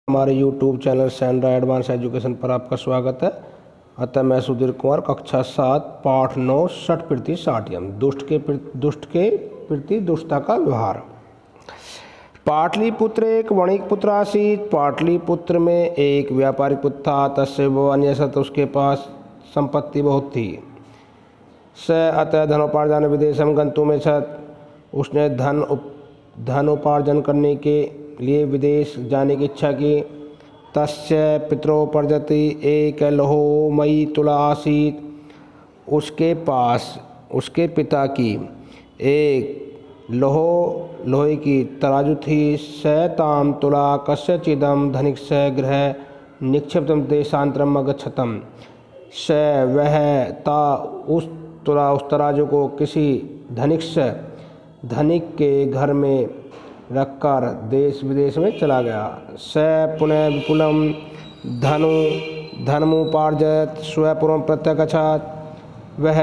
हमारे YouTube channel Sandra advance education पर आपका स्वागत है। अतः मैं सुधीर कुमार, कक्षा 7 पाठ 9 षट प्रति साठियम दुष्ट के प्रति दुष्टता का व्यवहार। पाटलिपुत्र एक वणिक पुत्र आसीत। पाटलिपुत्र में एक व्यापारिक पुत्र था। तस्य अन्य सत उसके पास संपत्ति बहुत थी। स अतः धनोपार्जन विदेशम गंतुमिच्छत्। उसने धन उपार्जन करने के लिए विदेश जाने की इच्छा की। तस्य पितरो प्रजति एक लोहमयी तुला आसीत। उसके पास उसके पिता की एक लोहे की तराजू थी। स ताम तुला कस्यचिदम धनिक स गृह निक्षिप्तम देशांतरम अगच्छतम। स वह ता उस तराजू को किसी धनिक के घर में रखकर देश विदेश में चला गया। स पुनः विपुलम धनमुपार्जयत् स्वपुरं प्रत्यगच्छत्। वह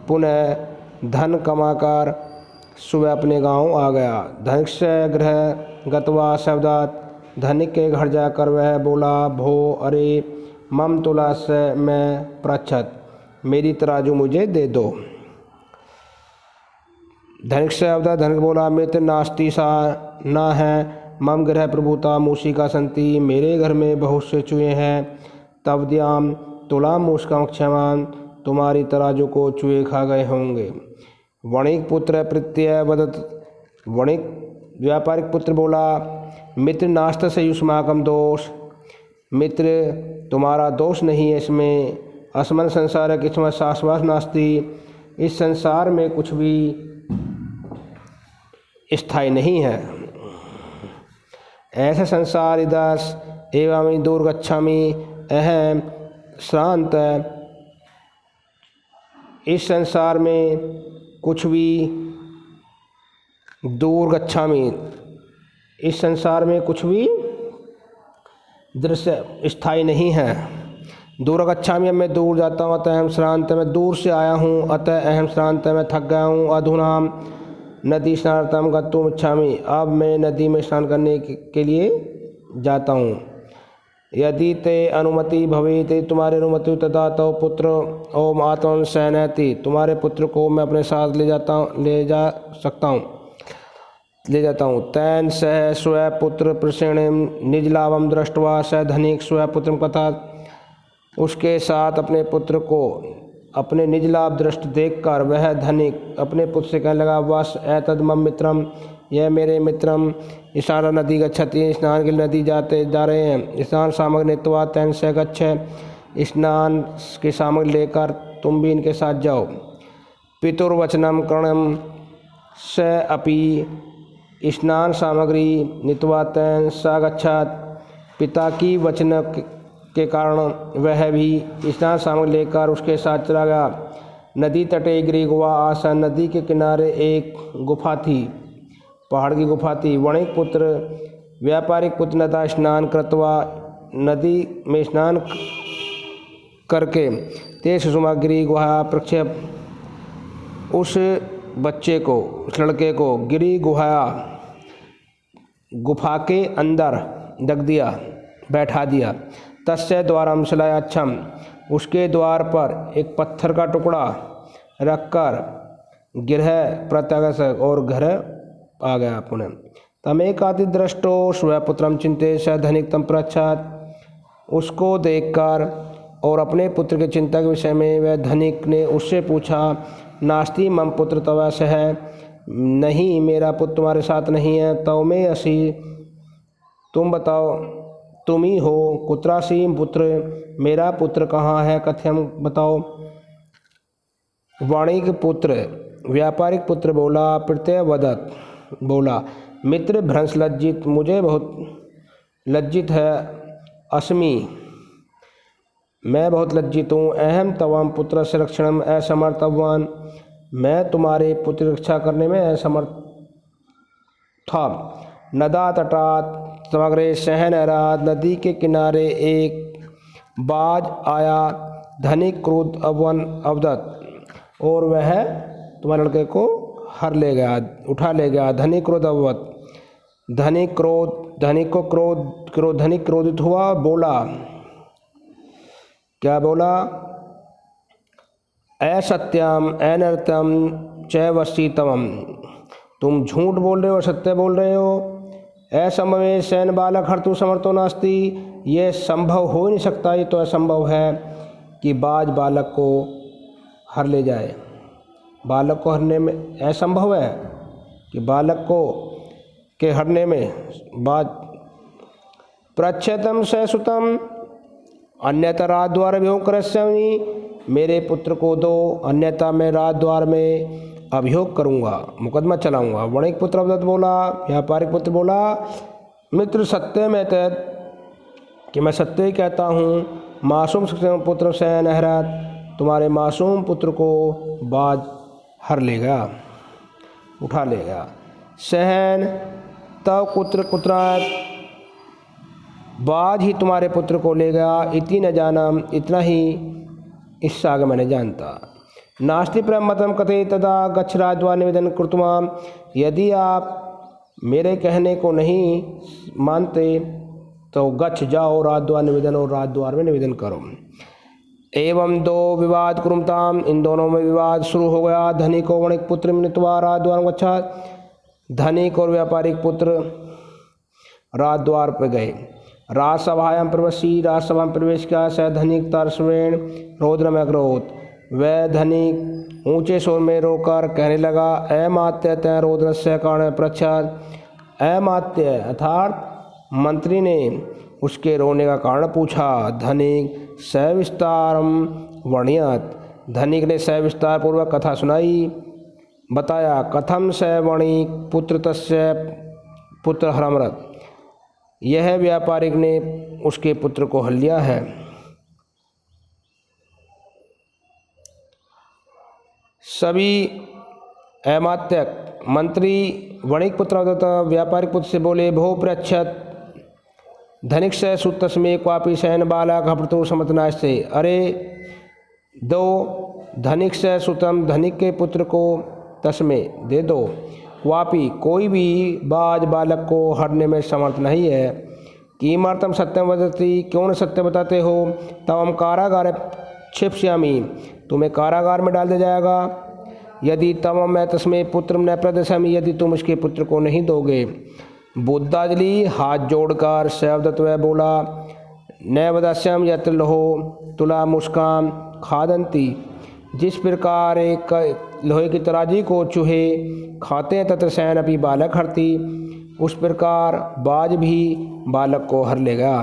पुनः धन कमाकर सुबह अपने गांव आ गया। धनिक से गृह गत्वा शब्दात। धनिक के घर जाकर वह बोला, भो अरे मम तुला से मैं पृच्छत, मेरी तराजू मुझे दे दो। धनिक से अवधा। धनिक बोला, मित्र नास्ति सा न है मम गृह प्रभुता मूषिका संति। मेरे घर में बहुत से चूहे हैं। तवद्याम तुला मूषकम क्षमान। तुम्हारी तराजू को चूहे खा गए होंगे। वणिक पुत्र प्रत्यय वदत। वणिक व्यापारिक पुत्र बोला, मित्र नास्त से युष्माकम दोष। मित्र तुम्हारा दोष नहीं है इसमें। अस्मन संसार किस्मत शाश्वत नास्ति। इस संसार में कुछ भी स्थायी नहीं है। ऐसा संसार इदस एवं दूर गच्छामि अहम श्रांत। इस संसार में कुछ भी दूर गच्छामि। इस संसार में कुछ भी दृश्य स्थायी नहीं है। दूर गच्छामि, मैं दूर जाता हूँ। अतः अहम श्रांत, मैं दूर से आया हूँ। अतः अहम श्रांत, मैं थक गया हूँ। अधुनाम नदी स्नानार्थम गन्तुम इच्छामि। अब मैं नदी में स्नान करने के लिए जाता हूँ। यदि ते अनुमति भवेत्, तुम्हारी अनुमति तदा तो पुत्र ओम आत्मन सैनयति। तुम्हारे पुत्र को मैं अपने साथ ले जाता हूँ। तैन सह स्वपुत्र प्रसेणिम निजलाभम दृष्ट्वा स धनिक स्वपुत्रम कथा। उसके साथ अपने पुत्र को अपने निज लाभ दृष्ट देखकर वह धनिक अपने पुत्र से कहने लगा, वश एतद मम मित्रम, यह मेरे मित्रम ईशान नदी गच्छति। स्नान के लिए नदी जा रहे हैं। स्नान सामग्री नीत्वा तैन से गच्छ। स्नान की सामग्री लेकर तुम भी इनके साथ जाओ। पितुर्वचनम करणम स अपि। स्नान सामग्री नीत्वा तैन स गच्छत। पिता की वचन के कारण वह भी स्नान सामग्री लेकर उसके साथ चला गया। नदी तटे गिरी गुहा आसन। नदी के किनारे एक गुफा थी, पहाड़ की गुफा थी। वणिक पुत्र व्यापारिक पुत्र नदा स्नान कृत्वा, नदी में स्नान करके ते सुषमा गिरी गुहा प्रक्षेप। उस बच्चे को, उस लड़के को गिरी गुफा के अंदर रख दिया, बैठा दिया। तस्य द्वारम शिलायाच्छम। उसके द्वार पर एक पत्थर का टुकड़ा रखकर गृह प्रत्यागत और घर आ गया पुनः। तमेकाति दृष्टो स्वपुत्रम चिंते स धनिक तम पृच्छत। उसको देखकर और अपने पुत्र के चिंता के विषय में वह धनिक ने उससे पूछा, नास्ति मम पुत्र तव सह। नहीं, मेरा पुत्र तुम्हारे साथ नहीं है। तव में असी, तुम बताओ, तुम ही हो। कुत्रासी पुत्र, मेरा पुत्र कहाँ है, कथ्यम बताओ। वाणिक पुत्र व्यापारिक पुत्र बोला, प्रत्यय वदत बोला, मित्र भ्रंश लज्जित, मुझे बहुत लज्जित है। अस्मि, मैं बहुत लज्जित हूँ। अहम तवम पुत्र संरक्षणम असमर्थवान, मैं तुम्हारे पुत्र की रक्षा करने में असमर्थ था। नदा तटात समग्रे सहन रात। नदी के किनारे एक बाज आया। धनिक क्रोध अवदत, और वह तुम्हारे लड़के को हर ले गया, उठा ले गया। धनिक क्रोध अवत। धनिक क्रोध धनिक को धनिक क्रोधित हुआ, बोला, क्या बोला? असत्यम अनर्थम चैवशीतमम, तुम झूठ बोल रहे हो, सत्य बोल रहे हो। असंभवे सैन बालक हर्तु समर्थो नास्ति, ये संभव हो ही नहीं सकता, ये तो असंभव है कि बाज बालक को हर ले जाए। बालक को हरने में असंभव है कि बालक को के हरने में बाज। प्रच्छतम ससुतम अन्यथा राजद्वार अभियोग करस्यामि, मेरे पुत्र को दो, अन्यथा मैं राजद्वार में अभियोग करूँगा, मुकदमा चलाऊँगा। वणिक पुत्र अवदत्त बोला, व्यापारिक पुत्र बोला, मित्र सत्य में तैत, कि मैं सत्य ही कहता हूँ। मासूम पुत्र सैन अहरत, तुम्हारे मासूम पुत्र को बाज हर लेगा, उठा लेगा। सहन तव पुत्र कुत्रात, बाज ही तुम्हारे पुत्र को लेगा। इति न जानम, इतना ही इससे आगे मैंने जानता। नास्ति प्रमतम कथे तदा गच्छ राजद्वार निवेदन कृतमा, यदि आप मेरे कहने को नहीं मानते तो गच्छ जाओ राजद्वार निवेदन, और राजद्वार में निवेदन करो। एवं दो विवाद कुरुमताम, इन दोनों में विवाद शुरू हो गया। धनिक को वणिक पुत्र मिलित्वा राजद्वार गच्छा, धनिक और व्यापारिक पुत्र राजद्वार पर गए। राजसभायां प्रवेशी, राजसभा में प्रवेश किया। स धनिक तरस्वेण रौद्रम अग्रोत, वह धनिक ऊंचे स्वर में रोकर कहने लगा, अमात्य तय रौद्रस्य कारण पृच्छत। अमात्य अर्थात मंत्री ने उसके रोने का कारण पूछा। धनिक सविस्तारम वर्णयत, धनिक ने सविस्तार पूर्वक कथा सुनाई, बताया। कथम स वणिक पुत्र तस्य पुत्र हरमरत, यह व्यापारिक ने उसके पुत्र को हर लिया है। सभी अमात्यक मंत्री वणिक पुत्र व्यापारिक पुत्र से बोले, भो पृच्छत धनिक से सुतस्मे क्वापि सैन बालक हपतु समतनाश से, अरे दो धनिक से सुतम, धनिक के पुत्र को तस्मे दे दो, क्वापि कोई भी बाज बालक को हरने में समर्थ नहीं है। किमर्थम सत्यम वदति, क्यों न सत्य बताते हो। तब हम कारागार क्षिप्स्यामि, तुम्हें कारागार में डाल दिया जाएगा। यदि तम मैं तस्मै पुत्र न प्रदर्शयामि, यदि तुम उसके पुत्र को नहीं दोगे। बुद्धाजलि हाथ जोड़कर शब्दत्व बोला, न वदास्याम यत्र लोहो तुला मुस्कान खादंती, जिस प्रकार एक लोहे की तराजी को चूहे खाते हैं तत्र सैन अपनी बालक हरती, उस प्रकार बाज भी बालक को हर लेगा।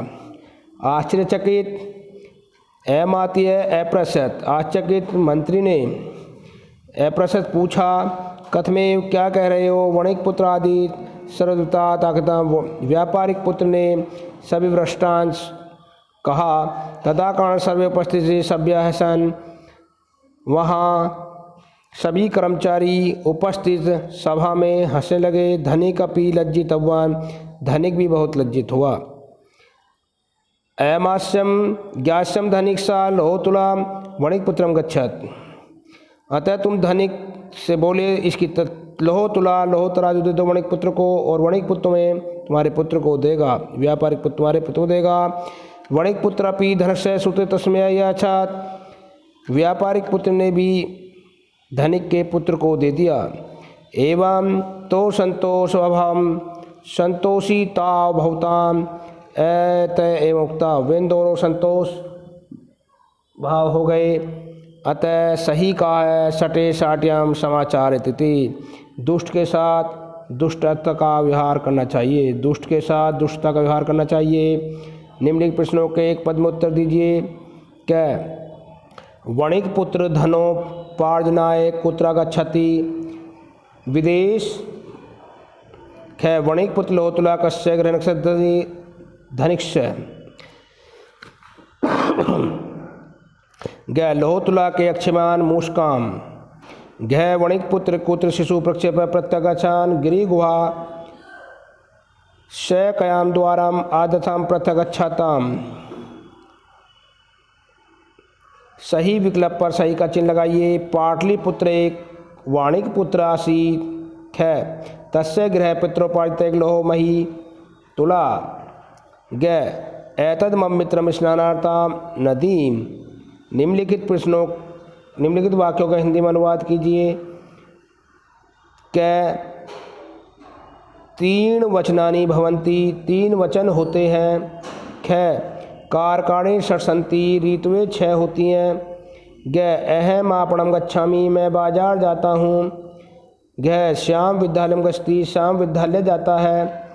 आश्चर्यचकित अमात्य अप्रसत, आश्चर्यचकित मंत्री ने अप्रसत पूछा, कथमें क्या कह रहे हो। वणिक पुत्र आदि सर्वदूता ताकता, व्यापारिक पुत्र ने सभी वृष्टांश कहा। तदा कारण सर्वे उपस्थित सभ्य सन, वहाँ सभी कर्मचारी उपस्थित सभा में हंसने लगे। धनिक अपि लज्जित अव्वान, धनिक भी बहुत लज्जित हुआ। अमास्यम ज्ञास्यम धनिक सा लोहोतुला वणिक पुत्रम गच्छत, अतः तुम धनिक से बोले इसकी लोहोतुला लोहोतराजु दे दो वणिक पुत्र को, और वणिक पुत्र में तुम्हारे पुत्र को देगा, व्यापारिक पुत्र तुम्हारे पुत्र को देगा। वणिक पुत्र अपि धनस्य सुते तस्मै याचात, व्यापारिक पुत्र ने भी धनिक के पुत्र को दे दिया। एवं तो संतोष अभाव संतोषीता भवताम एत एवं उक्ता, वे दोनों संतोष भाव हो गए। अतः सही कहा है, सटे साट्याम समाचार इति, दुष्ट के साथ दुष्टता का व्यवहार करना चाहिए, दुष्ट के साथ दुष्टता का व्यवहार करना चाहिए। निम्नलिखित प्रश्नों के एक पद में उत्तर दीजिए। क्या वणिक पुत्र धनोपार्जनाय कुत्र गच्छति विदेश, ख वणिक पुत्र लोहोतुला कस्य ग्रहणक्षति धनिक्ष, ग लोहोतुला के अक्षमान मुष्काम, घ वणिक पुत्र कुत्र शिशु प्रक्षेप प्रत्यगच्छान गिरी गुहा श कयाम द्वाराम आदथाम प्रत्यगच्छाताम। सही विकल्प पर सही का चिन्ह लगाइए। पाटलिपुत्र एक वाणिक पुत्र आसी ख तस्य गृह पित्रोपार्जित लोहो मही तुला। ग एतद मम मित्रम स्नानार्थम नदीम। निम्नलिखित वाक्यों का हिंदी में अनुवाद कीजिए। कै तीन वचनानि भवन्ति, तीन वचन होते हैं। ख कारकाणि षट्सन्ति, ऋतुएं 6 होती हैं। ग अहम आपणम गच्छामि, मैं बाजार जाता हूँ। घ श्याम विद्यालयम गच्छति, श्याम विद्यालय जाता है।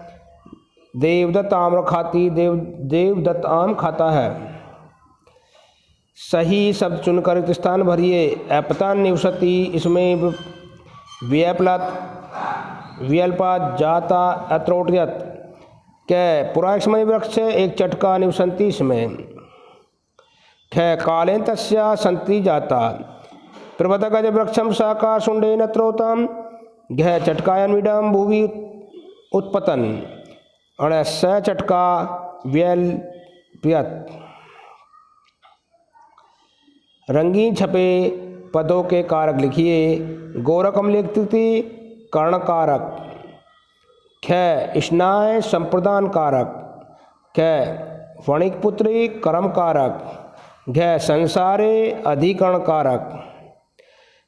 देवदत्त आम खाती, देवदत्त आम खाता है। सही शब्द चुनकर रिक्त स्थान भरिए। अपतन निवसति, इसमें व्यल्पात जाता अत्रोटयत। कै पुरा समय वृक्ष, एक चटका निवसन्ति इसमें। ख कालेन तस्या संति जाता, प्रवतगज वृक्षम शाखा शुंडेन त्रोतम। घ चटकायन भूवि उत्पतन, अण स चटका व्यल्प्यत। रंगीन छपे पदों के कारक लिखिए। गोरकम लिखती कर्णकारक। ख स्नाय संप्रदान कारक। ख वणिक पुत्री कर्म कारक। घ संसारे अधिकरण कारक।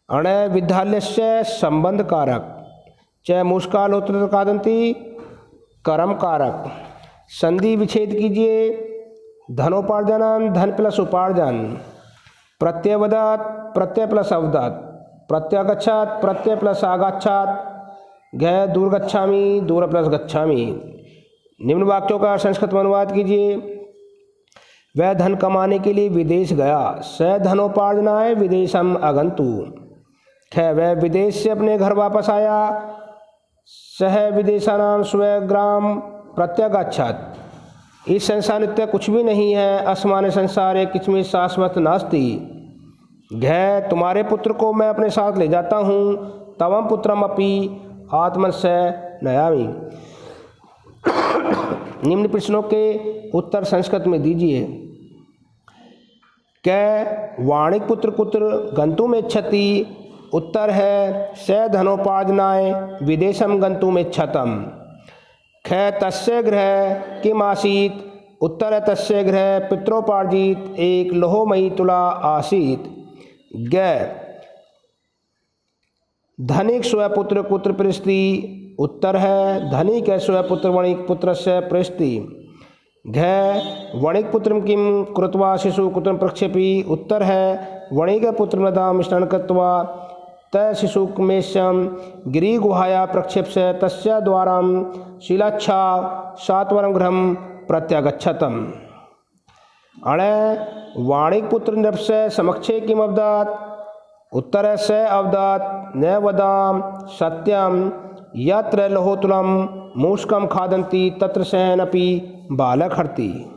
अण विद्यालय संबंध कारक। च मुष्कालोत्तर कादंती कर्म कारक। संधि विच्छेद कीजिए। धनोपार्जन, धन प्लस उपार्जन। प्रत्यवदात, प्रत्यय प्लस अवदात। प्रत्यागच्छात, प्रत्यय प्लस आगच्छात। घ दूर गच्छामि, दूर प्लस गच्छामि। निम्न वाक्यों का संस्कृत में अनुवाद कीजिए। वह धन कमाने के लिए विदेश गया। स धनोपार्जनाय विदेशम अगंतु। ख वह विदेश से अपने घर वापस आया। सह विदेशानाम स्वग्राम प्रत्यागच्छात। इस संसार नित्य कुछ भी नहीं है। असमान्य संसार एक किचमी शाश्वत नास्ति। घ तुम्हारे पुत्र को मैं अपने साथ ले जाता हूँ। तवम पुत्रम अपि आत्मस्य नयामि। निम्न प्रश्नों के उत्तर संस्कृत में दीजिए। कै वाणिक पुत्र कुत्र गंतुमिच्छति। उत्तर है स धनोपार्जनाय विदेशम गंतुमिच्छतम। ख तस्य गृह किम आसीत। उत्तर है तस्य गृह पित्रोपार्जित एक लोहमयी तुला आसीत। ग धनिक स्वपुत्र कुत्र पृष्टि। उत्तर है धनिक है स्वपुत्र वणिक पुत्र से पृष्टि। घ वणिक पुत्र किम कृत्वा शिशु कुत्र प्रक्षेपी। उत्तर है वणिक पुत्र मृदाम स्नान कृत्वा त शिशुकमेशम गिरिगुहाया प्रक्षेप से तस्या द्वाराम शिलाच्छा सात्वरम गृहम प्रत्यागच्छतम। अण वाणिक पुत्र नृपस्य समक्षे किम अवदात। उत्तर है स अवदात न वदाम सत्यम यत्र लोहोतुलम मूषकम खादन्ति तत्र सहनपि बालक हरति।